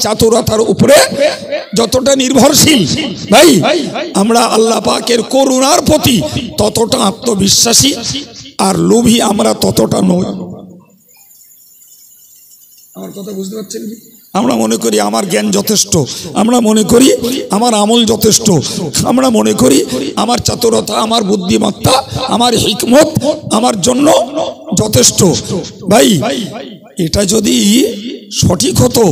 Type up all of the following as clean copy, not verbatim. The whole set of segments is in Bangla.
চাতুরতার উপরে যতটা নির্ভরশীল ভাই, আমরা আল্লাহ পাকের করুণার প্রতি ততটা আত্মবিশ্বাসী, আর লোভী আমরা ততটা নই। আমার কথা বুঝতে পারছেন কি? আমরা মনে করি আমার জ্ঞান যথেষ্ট, আমরা মনে করি আমার আমল যথেষ্ট, আমরা মনে করি আমার চাতুরতা, আমার বুদ্ধিমত্তা, আমার হিকমত আমার জন্য যথেষ্ট। ভাই এটা যদি সঠিক হতো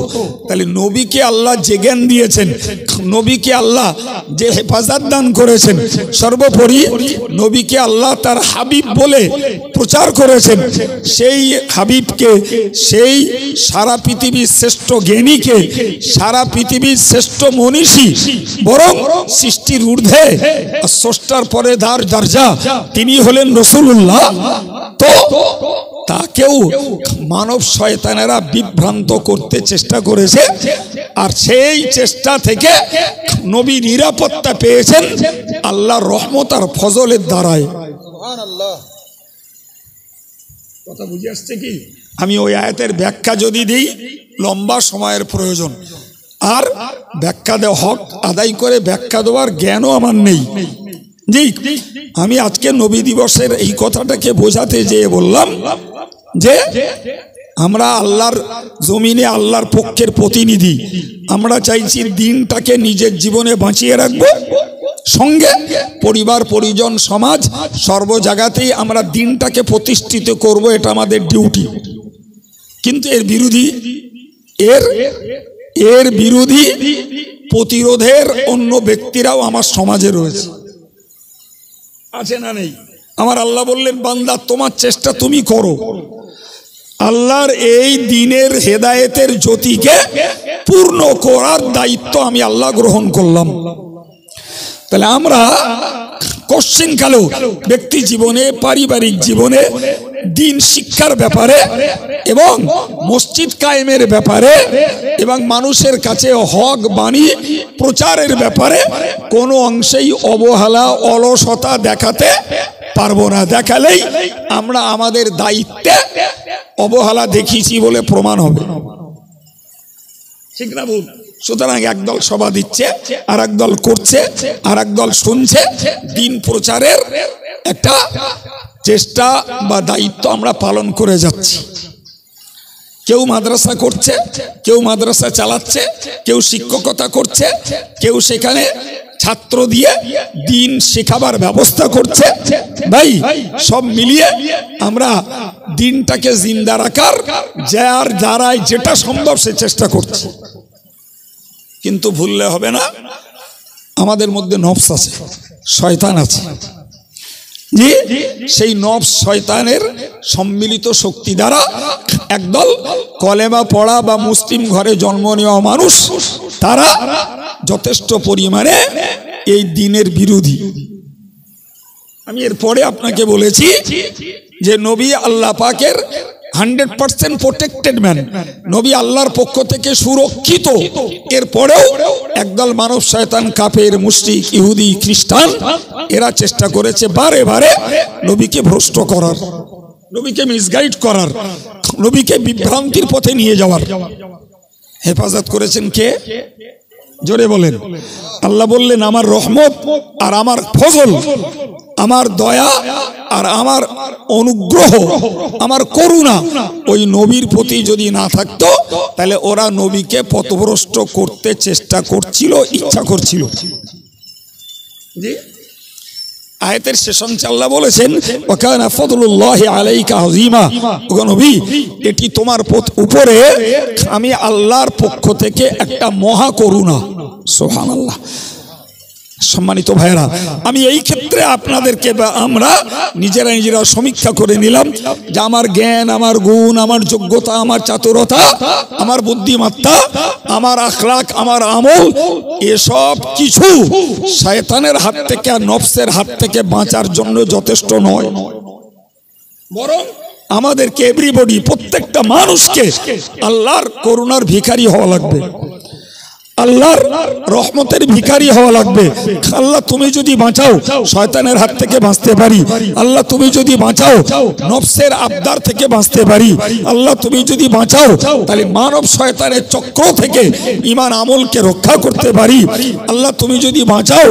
তাহলে নবীকে আল্লাহ যে জ্ঞান দিয়েছেন, নবীকে আল্লাহ যে হেফাজত দান করেছেন, সর্বোপরি নবীকে আল্লাহ তার হাবিব বলে প্রচার করেছেন, সেই হাবিবকে, সেই সারা পৃথিবীর শ্রেষ্ঠ জ্ঞানীকে, সারা পৃথিবীর শ্রেষ্ঠ মনীষী, বরং সৃষ্টির ঊর্ধ্বে স্রষ্টার পরে দরজা তিনি হলেন রাসূলুল্লাহ, তো তাকেও মানব শয়তানেরা বিভ্রান্ত করতে চেষ্টা করেছে। আর সেই চেষ্টা থেকে নবী নিরাপত্তা পেয়েছেন আল্লাহর রহমত আর ফজলের দ্বারায়। কথা বুঝে আসছে কি? আমি ওই আয়াতের ব্যাখ্যা যদি দিই লম্বা সময়ের প্রয়োজন, আর ব্যাখ্যা দেওয়া হক আদায় করে ব্যাখ্যা দেওয়ার জ্ঞানও আমার নেই। জি, আমি আজকে নবী দিবসের এই কথাটাকে বোঝাতে যেয়ে বললাম যে আমরা আল্লাহর জমিনে আল্লাহর পক্ষের প্রতিনিধি, আমরা চাইছি দিনটাকে নিজের জীবনে বাঁচিয়ে রাখবো, সঙ্গে পরিবার পরিজন সমাজ সর্ব জায়গাতেই আমরা দিনটাকে প্রতিষ্ঠিত করব, এটা আমাদের ডিউটি। কিন্তু এর বিরোধী প্রতিরোধের অন্য ব্যক্তিরাও আমার সমাজে রয়েছে, আছে না নেই? আমার আল্লাহ বললেন, বান্দা তোমার চেষ্টা তুমি করো, আল্লাহর এই দিনের হেদায়েতের জ্যোতিকে পূর্ণ করার দায়িত্ব আমি আল্লাহ গ্রহণ করলাম। তাহলে আমরা কোশ্চিনকালেও ব্যক্তি জীবনে, পারিবারিক জীবনে, দিন শিক্ষার ব্যাপারে এবং মসজিদ কায়েমের ব্যাপারে এবং মানুষের কাছে হক বাণী প্রচারের ব্যাপারে কোনো অংশেই অবহেলা, অলসতা দেখাতে পারবো না। দেখালেই আমরা আমাদের দায়িত্বে অবহেলা দেখিয়েছি বলে প্রমাণ হবে, ঠিক না ভুল? সুতরাং একদল সভা দিচ্ছে, আর একদল করছে, আর একদল শুনছে, দিন প্রচারের একটা চেষ্টা বা দায়িত্ব আমরা পালন করে যাচ্ছি। কেউ মাদ্রাসা করছে, কেউ মাদ্রাসা চালাচ্ছে, কেউ শিক্ষকতা করছে, কেউ সেখানে ছাত্র দিয়ে দিন শেখাবার ব্যবস্থা করছে। ভাই সব মিলিয়ে আমরা দিনটাকে জিন্দা রাখার যার দ্বারাই যেটা সম্ভব সে চেষ্টা করছি। কিন্তু ভুললে হবে না, আমাদের মধ্যে নফস আছে, শয়তান আছে। জি, সেই নফস শয়তানের সম্মিলিত শক্তি দ্বারা একদল কলেমা পড়া বা মুসলিম ঘরে জন্ম নেওয়া মানুষ, তারা যথেষ্ট পরিমাণে এই দিনের বিরোধী। আমি এরপরে আপনাকে বলেছি যে নবী আল্লাহ পাকের 100% প্রোটেক্টেড ম্যান, নবী আল্লাহর পক্ষ থেকে সুরক্ষিত। এরপরেও একদল মানব শয়তান, কাফের, মুশরিক, ইহুদি, খ্রিস্টান, এরা চেষ্টা করেছে বারে বারে নবীকে ভ্রষ্ট করার, নবীকে মিসগাইড করার, নবীকে বিভ্রান্তির পথে নিয়ে যাওয়ার। হেফাজত করেছেন কে? জোরে বলেন। আল্লাহ বললেন, আমার রহমত আর আমার ফজল, আমার দয়া আর আমার অনুগ্রহ, আমার করুণা ওই নবীর প্রতি যদি না থাকতো তাহলে ওরা নবীকে পথভ্রষ্ট করতে চেষ্টা করছিল, ইচ্ছা করছিল। জি, আয়াতের শেষ অংশে আল্লাহ বলেছেন, ওয়াকানা ফাদলুল্লাহি আলাইকা আযীমা, ওগো নবী এটি তোমার উপরে আমি আল্লাহর পক্ষ থেকে একটা মহা করুণা। সুবহানাল্লাহ। সম্মানিত ভাইরা, আমি এই ক্ষেত্রে আপনাদেরকে বা আমরা নিজেরা সমীক্ষা করে নিলাম যে আমার জ্ঞান, আমার গুণ, আমার যোগ্যতা, আমার চাতুরতা, আমার বুদ্ধিমত্তা, আমার আখলাক, আমার আমল, এসব কিছু শয়তানের হাত থেকে আর নফসের হাত থেকে বাঁচার জন্য যথেষ্ট নয়, বরং আমাদেরকে এভরিবডি, প্রত্যেকটা মানুষকে আল্লাহর করুণার ভিখারি হওয়া লাগবে। আল্লাহর রহমতের ভিখারি হওয়া লাগবে। আল্লাহ তুমি যদি বাঁচাও শয়তানের হাত থেকে বাঁচতে পারি, আল্লাহ তুমি যদি বাঁচাও নফসের আবদার থেকে বাঁচতে পারি, আল্লাহ তুমি যদি বাঁচাও তাহলে মানব শয়তানের চক্র থেকে ঈমান আমলকে রক্ষা করতে পারি, আল্লাহ তুমি যদি বাঁচাও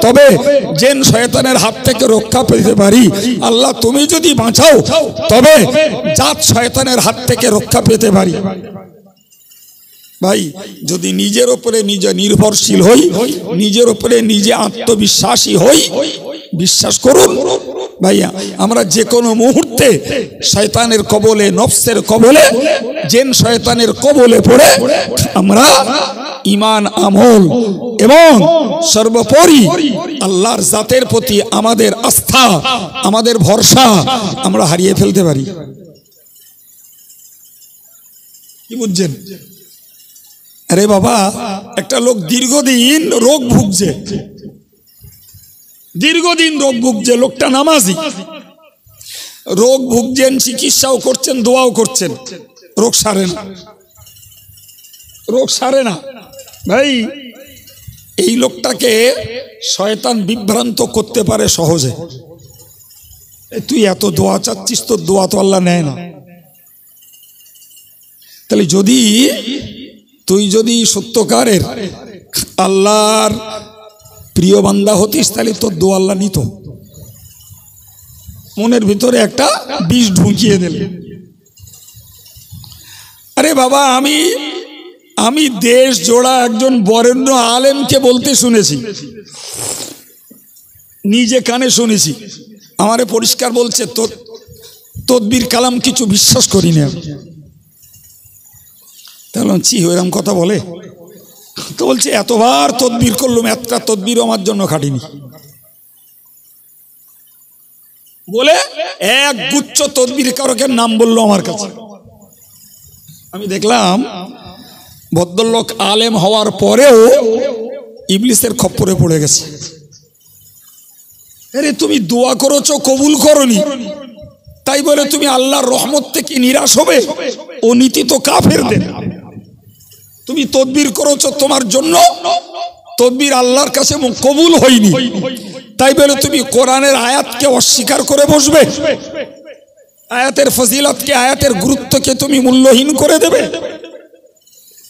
তবে জিন শয়তানের হাত থেকে রক্ষা পেতে পারি, আল্লাহ তুমি যদি বাঁচাও তবে জাত শয়তানের হাত থেকে রক্ষা পেতে পারি। ভাই যদি নিজের উপরে নিজে নির্ভরশীল হই, নিজের উপরে নিজে আত্মবিশ্বাসী হই, বিশ্বাস করুন ভাইয়া আমরা যে কোনো মুহূর্তে শয়তানের কবলে, নফসের কবলে, জিন শয়তানের কবলে পড়ে আমরা ঈমান আমল এবং সর্বোপরি আল্লাহর জাতের প্রতি আমাদের আস্থা, আমাদের ভরসা আমরা হারিয়ে ফেলতে পারি। কি বুঝছেন? আরে বাবা, একটা লোক দীর্ঘদিন রোগ ভুগছে, দীর্ঘদিন রোগ ভুগছে, লোকটা নামাজি, রোগ ভুগছেন, চিকিৎসাও করছেন, দোয়াও করছেন, রোগ সারে না, রোগ সারে না। ভাই এই লোকটাকে শয়তান বিভ্রান্ত করতে পারে সহজে। তুই এত দোয়া চাচ্ছিস, তোর দোয়া তো আল্লাহ নেয় না। তাহলে যদি তুই যদি সত্যকারের আল্লাহর প্রিয় বান্দা হতিস তাহলে তোর দোয়া আল্লাহ নিত। মনের ভিতরে একটা বিষ ঢুকিয়ে দিল। আরে বাবা, আমি দেশ জোড়া একজন বরেণ্য আলেমকে বলতে শুনেছি, নিজে কানে শুনেছি, আমারে পরিষ্কার বলছে তদবির কালাম কিছু বিশ্বাস করি না। তাহলে চি এরকম কথা বলে? তো বলছে এতবার তদবির করলাম, একটা তদবির আমার জন্য খাটিনি বলে এক গুচ্ছ তদবির কারকের নাম বললো আমার কাছে। আমি দেখলাম ভদ্রলোক আলেম হওয়ার পরেও ইবলিসের খপ্পরে পড়ে গেছে। আরে তুমি দোয়া করেছো, কবুল করনি, তাই বলে তুমি আল্লাহর রহমত থেকে নিরাশ হবে? ও নীতি তো কাফেরদের। তুমি তদবির করেছো, তোমার জন্য তদবির আল্লাহর কাছে কবুল হয়নি, তাই বলে তুমি কোরআনের আয়াতকে অস্বীকার করে বসবে? আয়াতের ফজিলতকে, আয়াতের গুরুত্বকে তুমি মূল্যহীন করে দেবে?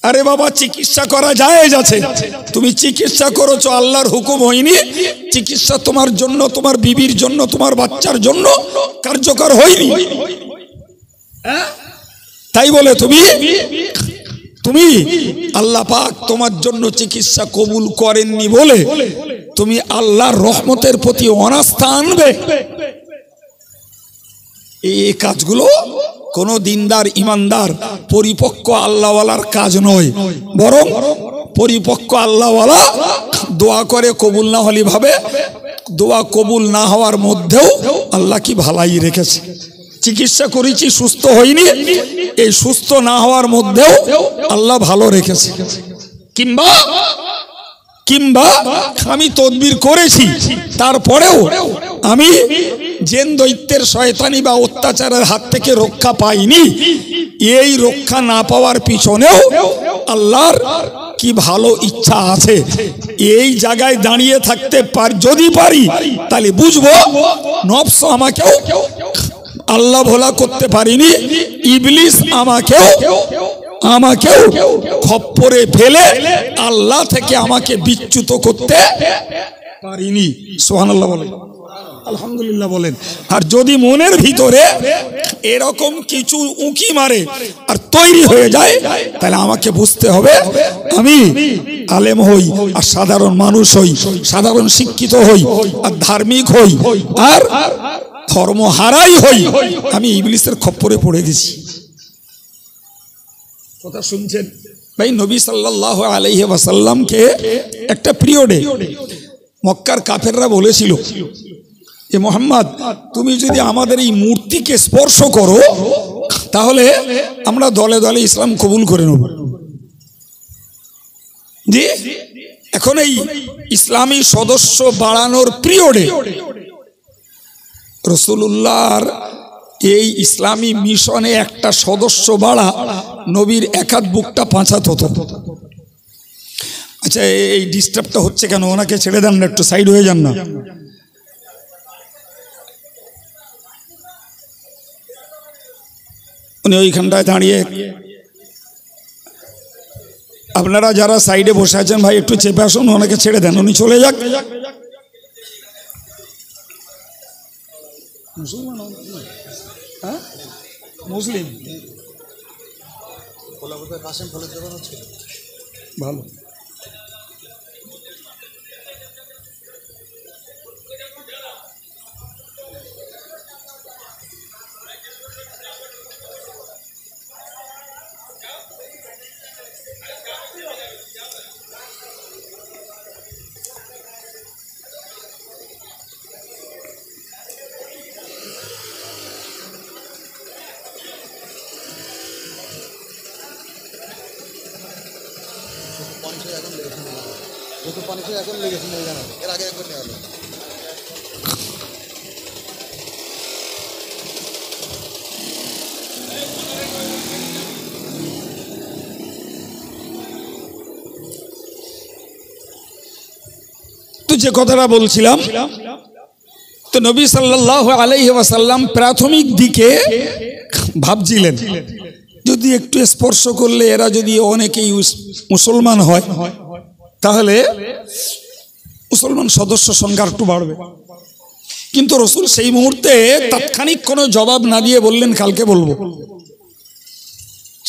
আরে বাবা, চিকিৎসা করা জায়েজ আছে, তুমি চিকিৎসা করেছো, আল্লাহর হুকুম হয়নি, চিকিৎসা তোমার জন্য, তোমার বিবির জন্য, তোমার বাচ্চার জন্য কার্যকর হয়নি, তাই বলে তুমি আল্লাহ পাক তোমার জন্য চিকিৎসা কবুল করেননি বলে তুমি আল্লাহর রহমতের প্রতি অনাস্থা আনবে? এই কাজগুলো কোন দিনদার, ইমানদার, পরিপক্ক আল্লাহওয়ালার কাজ নয়। বরং পরিপক্ক আল্লাহওয়ালা দোয়া করে, কবুল না হলে ভাবে দোয়া কবুল না হওয়ার মধ্যেও আল্লাহ কি ভালাই রেখেছে। চিকিৎসা করেছি, সুস্থ হয়নি, এই সুস্থ না হওয়ার মধ্যেও আল্লাহ ভালো রেখেছে। কিংবা আমি তদবির করেছি, তারপরেও আমি জিন দৈত্যের শয়তানি বা অত্যাচারের হাত থেকে রক্ষা পাইনি, এই রক্ষা না পাওয়ার পিছনেও আল্লাহর কি ভালো ইচ্ছা আছে। এই জায়গায় দাঁড়িয়ে থাকতে যদি পারি তাহলে বুঝবো নফস আমাকেও আল্লাহ ভোলা করতে পারিনি, ইবলিস আমাকেও খপ্পরে ফেলে আল্লাহ থেকে আমাকে বিচ্যুত করতে পারিনি। সুবহানাল্লাহ বলেন, আলহামদুলিল্লাহ বলেন। আর যদি মনের ভিতরে এরকম কিছু উঁকি মারে আর তৈরি হয়ে যায়, তাহলে আমাকে বুঝতে হবে আমি আলেম হই আর সাধারণ মানুষ হই, সাধারণ শিক্ষিত হই আর ধার্মিক হই আর ধর্ম হারাই হই, আমি ইবলিসের খপ্পরে পড়ে গেছি। কথা শুনছেন ভাই? নবী সাল্লাল্লাহু আলাইহি ওয়াসাল্লামকে একটা পিরিয়ডে মক্কার কাফেররা বলেছিল, এ মুহাম্মদ, তুমি যদি আমাদের এই মূর্তিকে স্পর্শ করো তাহলে আমরা দলে দলে ইসলাম কবুল করে নেব। জি, এখন এই ইসলামী সদস্য বাড়ানোর পিরিয়ডে রাসূলুল্লাহর এই ইসলামী মিশনে একটা সদস্য বাড়া নবীর একাত বুকটা পাঁচাত হতো। আচ্ছা, এই ডিস্টার্বটা হচ্ছে কেন? ওনাকে ছেড়ে দেন না, একটু সাইড হয়ে যান না। উনি ওইখানটায় দাঁড়িয়ে, আপনারা যারা সাইডে বসে আছেন ভাই একটু চেপে আসুন, ওনাকে ছেড়ে দেন, উনি চলে যাক। মুসলিম ভালো। তো যে কথাটা বলছিলাম, তো নবী সাল্লাল্লাহু আলাইহি ওয়াসাল্লাম প্রাথমিক দিকে ভাবছিলেন যদি একটু স্পর্শ করলে এরা যদি অনেকেই মুসলমান হয় তাহলে মুসলমান সদস্য সংখ্যা একটু বাড়বে। কিন্তু রসুল সেই মুহূর্তে তাৎক্ষণিক কোনো জবাব না দিয়ে বললেন কালকে বলবো।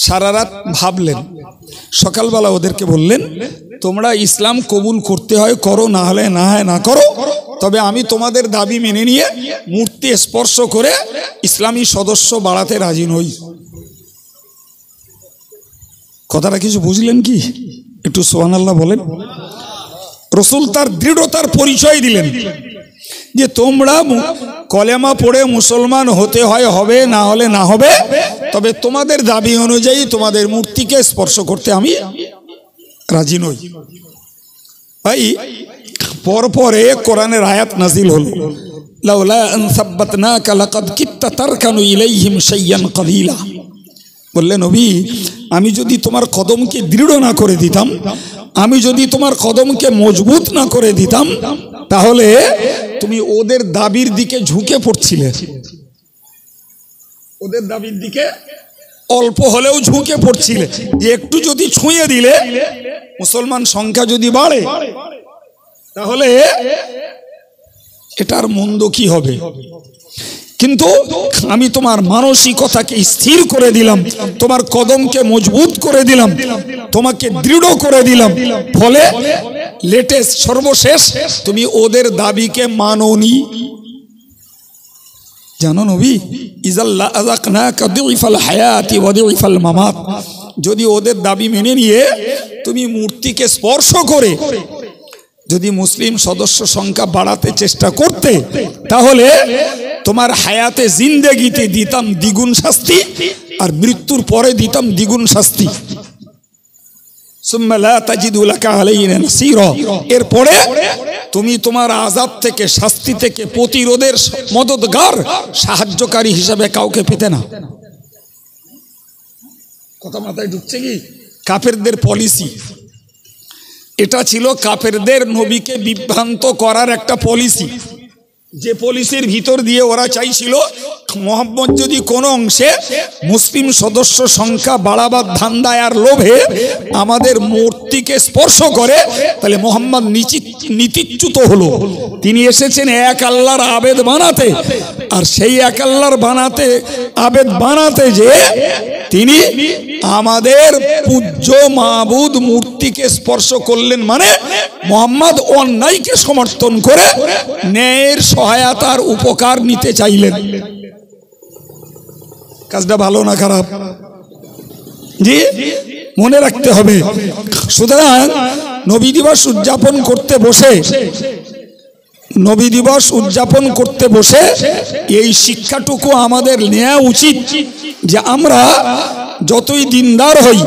সারা রাত ভাবলেন, সকালবেলা ওদেরকে বললেন তোমরা ইসলাম কবুল করতে হয় করো, না হলে না হয় না করো, তবে আমি তোমাদের দাবি মেনে নিয়ে মূর্তি স্পর্শ করে ইসলামী সদস্য বাড়াতে রাজি নই। কথাটা কিছু বুঝলেন কি? একটু সুবহানাল্লাহ বলেন। রসুল তার দৃঢ়তার পরিচয় দিলেন যে তোমরা কলেমা পড়ে মুসলমান হতে হয় হবে, না হলে না হবে, তবে তোমাদের দাবি অনুযায়ী তোমাদের মূর্তিকে স্পর্শ করতে আমি রাজি নই। ভাই পরপরে কোরআনের আয়াত নাজিল হল, লাউলা আন সাব্বাতনাকা লাকাদ কিত্তা তারকানু ইলাইহিম শাইয়ান কালিলা। বললেন নবী, আমি যদি তোমার কদমকে দৃঢ় না করে দিতাম, আমি যদি তোমার কদমকে মজবুত না করে দিতাম, তাহলে তুমি ওদের দাবির দিকে ঝুঁকে পড়ছিলে। ওদের দাবির দিকে অল্প হলেও ঝুঁকে পড়ছিলে যে একটু যদি ছুঁয়ে দিলে মুসলমান সংখ্যা যদি বাড়ে তাহলে এটার মন্দ কি হবে। কিন্তু আমি তোমার মানসিকতাকে স্থির করে দিলাম, তোমার কদমকে মজবুত করে দিলাম, তোমাকে দৃঢ় করে দিলাম, ফলে লেটেস্ট সর্বশেষ তুমি ওদের দাবিকে মানোনি। জানো নবী, ইজাল্লা আযাকনাকা দিফাল হায়াতি ওয়া দিফাল মামাত, যদি ওদের দাবি মেনে নিয়ে তুমি মূর্তিকে স্পর্শ করে যদি মুসলিম সদস্য সংখ্যা বাড়াতে চেষ্টা করতে, তাহলে তোমার হায়াতে জিন্দেগিতে দিতাম দ্বিগুণ শাস্তি, আর মৃত্যুর পরে দিতাম দ্বিগুণ শাস্তি। সুম্মা লা তাজিদু লাকা আলাইনা নাসীরা, এরপরে তুমি তোমার আযাব থেকে, শাস্তি থেকে প্রতিরোধের মদদগার, সাহায্যকারী হিসেবে কাউকে পেতে না। কথা মাথায় ঢুকছে কি? কাফেরদের পলিসি এটা ছিল, কাফেরদের নবীকে বিভ্রান্ত করার একটা পলিসি, যে পলিসির ভিতর দিয়ে ওরা চাইছিল মুহাম্মদ যদি কোনো অংশে মুসলিম সদস্য সংখ্যা বাড়াবার ধান্দায় আর লোভে আমাদের মূর্তিকে স্পর্শ করে, তাহলে মুহাম্মদ নীতিচ্যুত হলো। তিনি এসেছেন এক আল্লাহর আবেদ বানাতে, আর সেই এক আল্লাহর আবেদ বানাতে যে তিনি আমাদের পূজ্য মাবুদ মূর্তিকে স্পর্শ করলেন, মানে মুহাম্মদ অন্যায়কে সমর্থন করে ন্যায়ের সহায়তার উপকার নিতে চাইলেন। কাজটা ভালো না খারাপ? জি, মনে রাখতে হবে। সুতরাং নবী দিবস উদযাপন করতে বসে এই শিক্ষাটুকু আমাদের নেওয়া উচিত যে আমরা যতই দিনদার হই,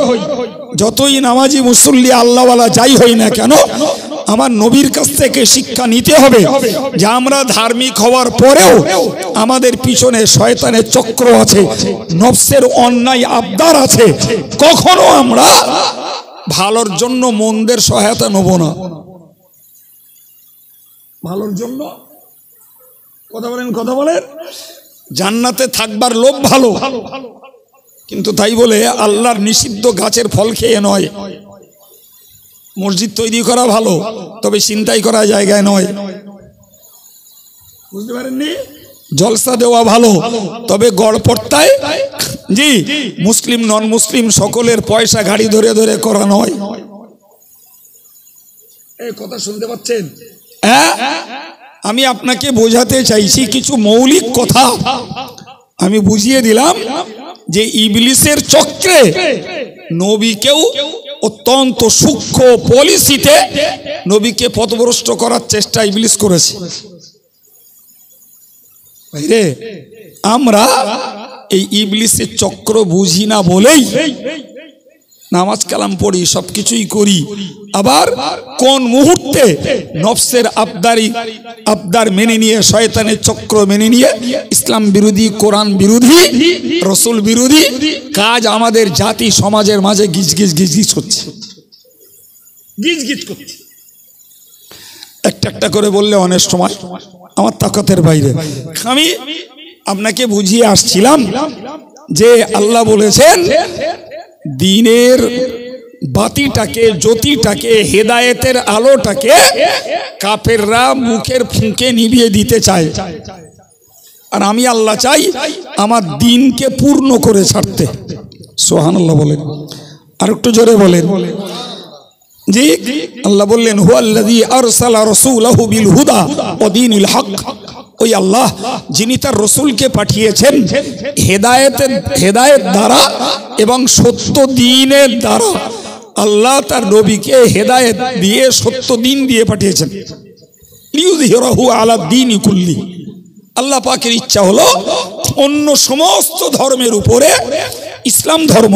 যতই নামাজি মুসল্লি আল্লাহওয়ালা যাই হই না কেন, আমার নবীর কাছ থেকে শিক্ষা নিতে হবে যে আমরা ধার্মিক হওয়ার পরেও আমাদের পিছনে শয়তানের চক্র আছে, নফসের অন্যায় আবদার আছে। কখনো আমরা ভালোর জন্য মন্দের সহায়তা নেব না। ভালোর জন্য কথা বলেন জান্নাতে থাকবার লোভ ভালো, কিন্তু তাই বলে আল্লাহর নিষিদ্ধ গাছের ফল খেয়ে নয়। মসজিদ তৈরি করা ভালো, তবে ছিনতাই করা জায়গায় নয়। বুঝতে পারেননি? জলসা দেওয়া ভালো, তবে গড়পড়তায় জি মুসলিম নন মুসলিম সকলের পয়সা গাড়ি ধরে ধরে করা নয়। এই কথা শুনতে পাচ্ছেন? হ্যাঁ, আমি আপনাকে বোঝাতে চাইছি কিছু মৌলিক কথা। আমি বুঝিয়ে দিলাম যে ইবলিসের চক্রে নবীকেও অত্যন্ত সূক্ষ্ম পলিসিতে নবীকে পথভ্রষ্ট করার চেষ্টা ইবলিস করেছে। ভাইরে, আমরা এই ইবলিসের চক্র বুঝি না বলেই নামাজ কালাম পড়ি, সবকিছুই করি, আবার কোন মুহূর্তে নফসের আবদার মেনে নিয়ে, শয়তানের চক্র মেনে নিয়ে ইসলাম বিরোধী, কোরআন বিরোধী, রসুল বিরোধী কাজ আমাদের জাতি সমাজের মাঝে গিজ হচ্ছে, গিজ করছে। একটা করে বললে অনেক সময় আমার তাকতের বাইরে। আমি আপনাকে বুঝিয়ে আসছিলাম যে আল্লাহ বলেছেন দিনের বাতিটাকে, জ্যোতিটাকে, হেদায়েতের আলোটাকে কাফেররা মুখের ফুঁকে নিভিয়ে দিতে চায়, আর আমি আল্লাহ চাই আমার দিনকে পূর্ণ করে ছাড়তে। সুবহানাল্লাহ বলেন, আর একটু জোরে বলেন। জি, আল্লাহ বললেন হুয়াল্লাযী আরসালা রাসূলাহু বিল হুদা ওয়া দীনিল হক। ওই আল্লাহ যিনি তার রসুলকে পাঠিয়েছেন হেদায়েত দ্বারা এবং সত্য দ্বীনের দ্বারা। আল্লাহ তার নবীকে হেদায়েত দিয়ে, সত্য দ্বীন দিয়ে পাঠিয়েছেন। লিইয়ুযহিরাহু আলা দ্বীনি কুল্লি। আল্লাহ পাকের ইচ্ছা হলো অন্য সমস্ত ধর্মের উপরে ইসলাম ধর্ম